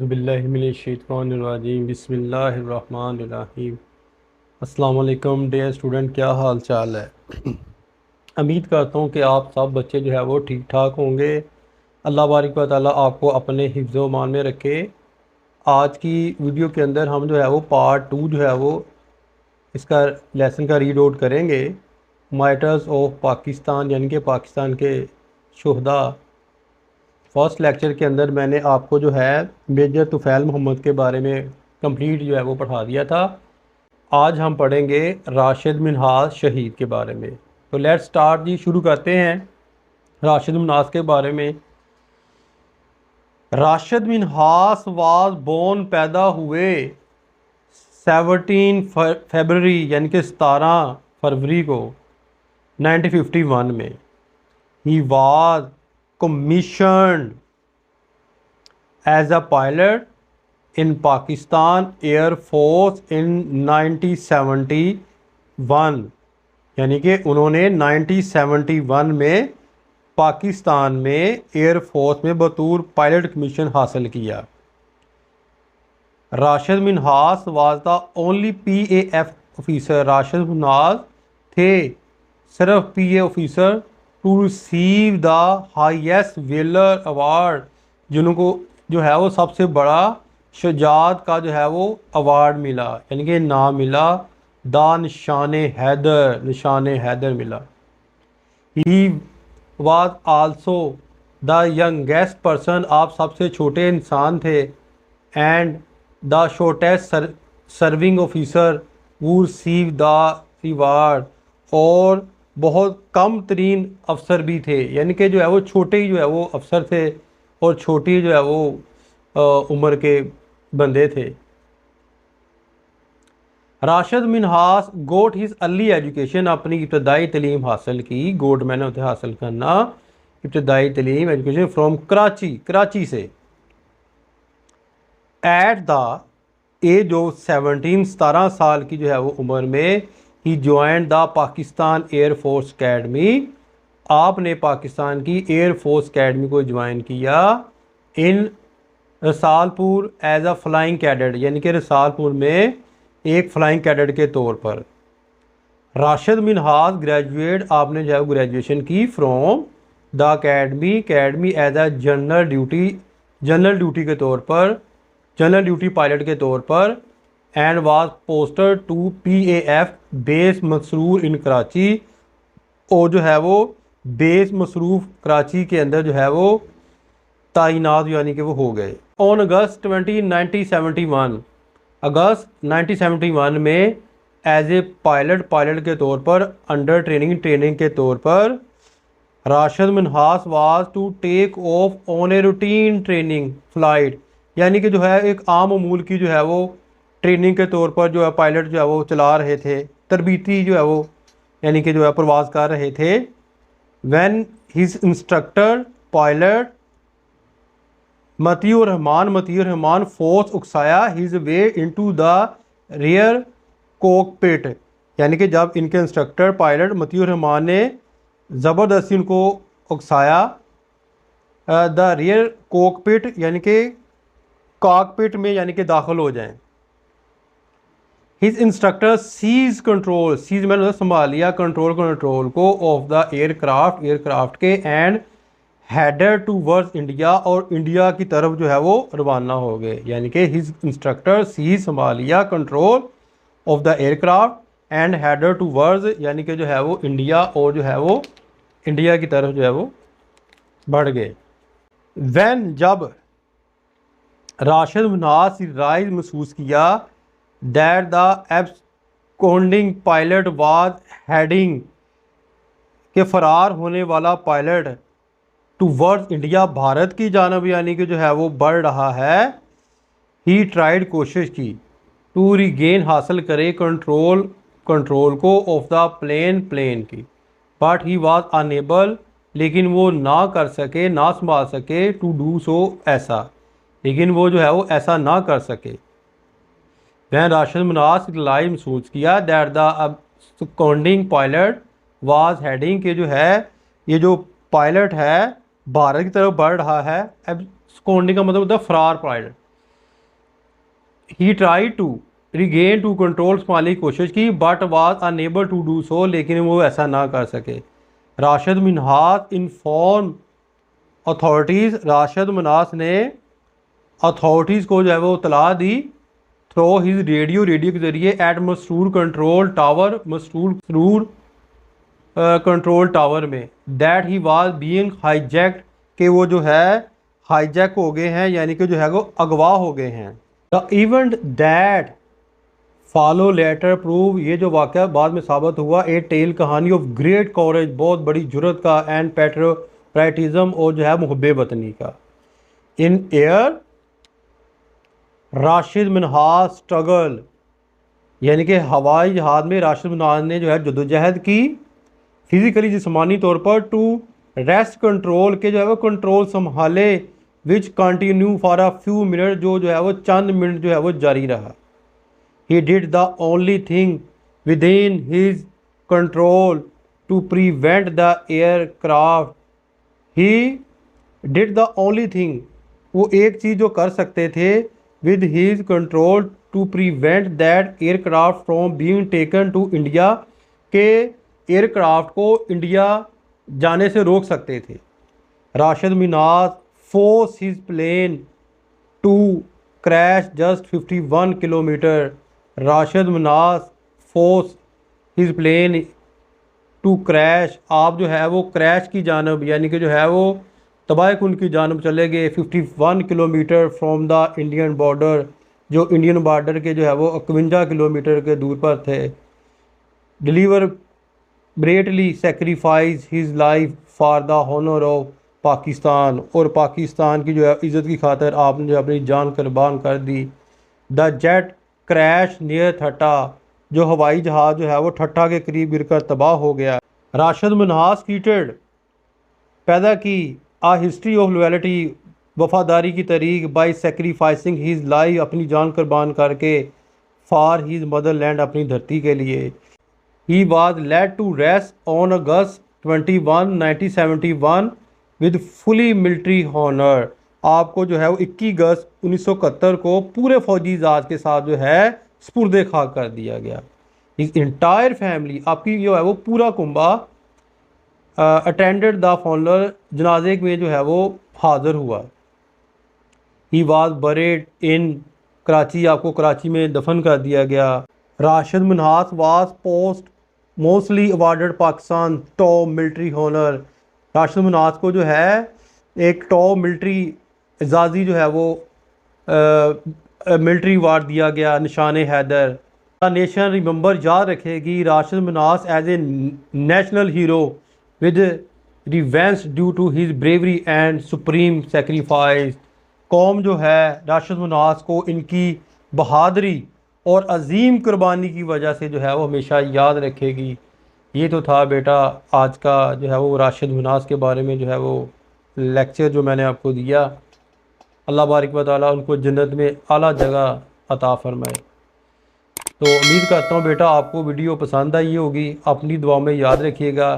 बिल्लाहिमिनश्शैतानिर्रजीम बिस्मिल्लाहिर्रहमानिर्रहीम। अस्सलाम वालेकुम डियर स्टूडेंट, क्या हाल चाल है। उम्मीद करता हूँ कि आप सब बच्चे जो है वो ठीक ठाक होंगे। अल्लाह बारिक व ताला आपको अपने हिफ्ज़ व मान में रखे। आज की वीडियो के अंदर हम जो है वो पार्ट 2 जो है वो इसका लेसन का रीड आउट करेंगे। मार्टर्स ऑफ पाकिस्तान यानी कि पाकिस्तान के शुहदा। फर्स्ट लेक्चर के अंदर मैंने आपको जो है मेजर तुफ़ैल मोहम्मद के बारे में कंप्लीट जो है वो पढ़ा दिया था। आज हम पढ़ेंगे राशिद मिन्हाज शहीद के बारे में। तो लेट्स स्टार्ट जी, शुरू करते हैं राशिद मिन्हाज के बारे में। राशिद मिन्हाज वाज बोर्न, पैदा हुए 17 फरवरी यानी कि 17 फरवरी को 1951 में। He was commissioned as a pilot in Pakistan air force in 1971, यानी कि उन्होंने 1971 में पाकिस्तान में एयर फोर्स में बतौर पायलट कमीशन हासिल किया। Rashid Minhaj was the only PAF officer. Rashid Minhaj थे सिर्फ PA officer to receive the highest valour award, जिनको जो है वो सबसे बड़ा शुजात का जो है वो अवार्ड मिला, यानी कि नाम मिला द निशान हैदर मिला। He was also the youngest person, आप सबसे छोटे इंसान थे। And the shortest serving officer who receive the reward, और बहुत कम तरीन अफसर भी थे, यानी कि जो है वो छोटे ही जो है वो अफसर थे और छोटी जो है वो उम्र के बंदे थे। राशिद मिन्हाज गोट हिज अर्ली एजुकेशन, अपनी इब्तदाई तलीम हासिल की। गोट मैंने उसे हासिल करना इब्तदाई तलीम एजुकेशन फ्रॉम कराची से। एट द एज ऑफ 17 साल की जो है वो उम्र में ही join the Pakistan air force academy, आपने पाकिस्तान की एयर फोर्स अकेडमी को ज्वाइन किया। In Risalpur as a flying cadet, यानी कि रसालपुर में एक फ्लाइंग कैडेट के तौर पर। राशिद मिन्हाज ग्रेजुएट, आपने जो है ग्रेजुएशन की from the academy as a general duty के तौर पर, जनरल ड्यूटी पायलट के तौर पर। And was posted to PAF base Masroor in Karachi, और जो है वो बेस मसरूफ कराची के अंदर जो है वो तैनात यानी कि वो हो गए। ऑन अगस्त 20 1971, अगस्त 1971 में एज ए पायलट के तौर पर, अंडर ट्रेनिंग के तौर पर, Rashid Minhaj was to take off on a routine training flight, यानी कि जो है एक आम अमूल की जो है वो ट्रेनिंग के तौर पर जो है पायलट जो है वो चला रहे थे, तरबीती जो है वो यानी कि जो है परवाज़ कर रहे थे। When his instructor pilot Matiur Rahman force उकसाया his way into the rear cockpit, यानी कि जब इनके इंस्ट्रक्टर पायलट मतीउर रहमान ने ज़बरदस्ती उनको उकसाया द रियर कॉकपिट, यानी कि कॉकपिट में यानी कि दाखिल हो जाएं। His instructor seize control, seize मैंने संभाल लिया कंट्रोल को ऑफ द एयरक्राफ्ट के, and headed towards India, और इंडिया की तरफ जो है वो रवाना हो गए, यानी कि हिज इंस्ट्रक्टर सीज संभाल लिया control of the aircraft and headed towards, यानी कि जो है वो इंडिया, और जो है वो इंडिया की तरफ जो है वो बढ़ गए। व्हेन, जब राशिद मिन्हाज राइज महसूस किया that the absconding pilot was heading, के फरार होने वाला पायलट टूवर्ड्स इंडिया, भारत की जानब यानी कि जो है वो बढ़ रहा है। ही ट्राइड, कोशिश की, टू रीगेन, हासिल करे कंट्रोल को ऑफ द प्लेन की, बट ही वाज अनेबल, लेकिन वो ना कर सके, ना संभाल सके, टू डू सो, ऐसा, लेकिन वो जो है वो ऐसा ना कर सके। वह राशिद मिन्हाज लाइव महसूस किया that the absconding pilot was heading, के जो है ये जो पायलट है भारत की तरफ बढ़ रहा है। एब्सकॉन्डिंग का मतलब होता है फरार pilot, he try to regain to control संभालने की कोशिश की but was unable to do so, लेकिन वो ऐसा ना कर सके। राशिद मिन्हास इन्फॉर्म अथॉरिटीज़, राशिद मिन्हास ने अथॉरिटीज़ को जो है वो इतला दी थ्रो हिज रेडियो के ज़रिए at Masroor control tower, Masroor control tower में, that he was being hijacked, के वो जो है हाईजैक हो गए हैं, यानी कि जो है वो अगवा हो गए हैं। The event that follow later prove, ये जो वाक़या बाद में साबित हुआ, ए टेल कहानी ऑफ ग्रेट कॉरेज, बहुत बड़ी जुर्रत का, एंड पैट्रियटिज़म, और जो है मुहब्बे वतनी का। In air Rashid Minhas struggle, यानी कि हवाई जहाज़ में राशिद मिन्हास ने जो है जदोजहद की, फिज़िकली जिस्मानी तौर पर, टू रेस्ट कंट्रोल के जो है वो कंट्रोल संभाले, which continue for a few minute, जो है वो चंद मिनट जो है वो जारी रहा। He did the only thing within his control to prevent the aircraft. He did the only thing, वो एक चीज़ जो कर सकते थे, with his control to prevent that aircraft from being taken to India, के एयरक्राफ्ट को इंडिया जाने से रोक सकते थे। Rashid Minhas force his plane to crash just 51 kilometre, Rashid Minhas force his plane to crash, आप जो है वो क्रैश की जानब, यानी कि जो है वो तबाहकुन की जानब चले गए 51 kilometre from the Indian border, जो इंडियन बॉर्डर के जो है वो 51 किलोमीटर के दूर पर थे। Deliberately sacrifice his life for the honour of Pakistan, और पाकिस्तान की जो है इज़्ज़त की खातिर आपने जो अपनी जान कुर्बान कर दी। द जेट क्रैश नियर ठट्टा, जो हवाई जहाज़ जो है वो ठट्टा के करीब गिरकर तबाह हो गया। राशिद मिन्हास कीटेड, पैदा की आ हिस्ट्री ऑफ लॉयल्टी, वफादारी की तारीख, बाई सेक्रीफाइसिंग हिज लाइफ, अपनी जान कुर्बान करके, फॉर हिज मदर लैंड, अपनी धरती के लिए। He was laid to rest on August 21, 1971 with fully military honour, आपको जो है वो 21 अगस्त 1971 को पूरे फौजी इजाज़ के साथ जो है स्पुर्दे खाक कर दिया गया। इस इंटायर फैमिली, आपकी जो है वो पूरा कुंबा अटेंडेड द फॉनर, जनाजे में जो है वो हाज़िर हुआ। He was buried in Karachi, आपको कराची में दफन कर दिया गया। Rashid Minhas was posthumously awarded Pakistan top military honour, Rashid Minhas को जो है एक टॉप मिलिट्री एजाज़ी जो है वो मिलिट्री अवार्ड दिया गया, निशान हैदर। नेशन रिमेंबर, याद रखेगी Rashid Minhas as a national hero with reverence due to his bravery and supreme sacrifice, कौम जो है राशिद मिन्हास को इनकी बहादुरी और अजीम कुर्बानी की वजह से जो है वो हमेशा याद रखेगी। ये तो था बेटा आज का जो है वो राशिद मिन्हास के बारे में जो है वो लेक्चर जो मैंने आपको दिया। अल्लाह बारिक व तआला उनको जन्नत में आला जगह अता फरमाए। तो उम्मीद करता हूँ बेटा आपको वीडियो पसंद आई होगी, अपनी दुआ में याद रखिएगा।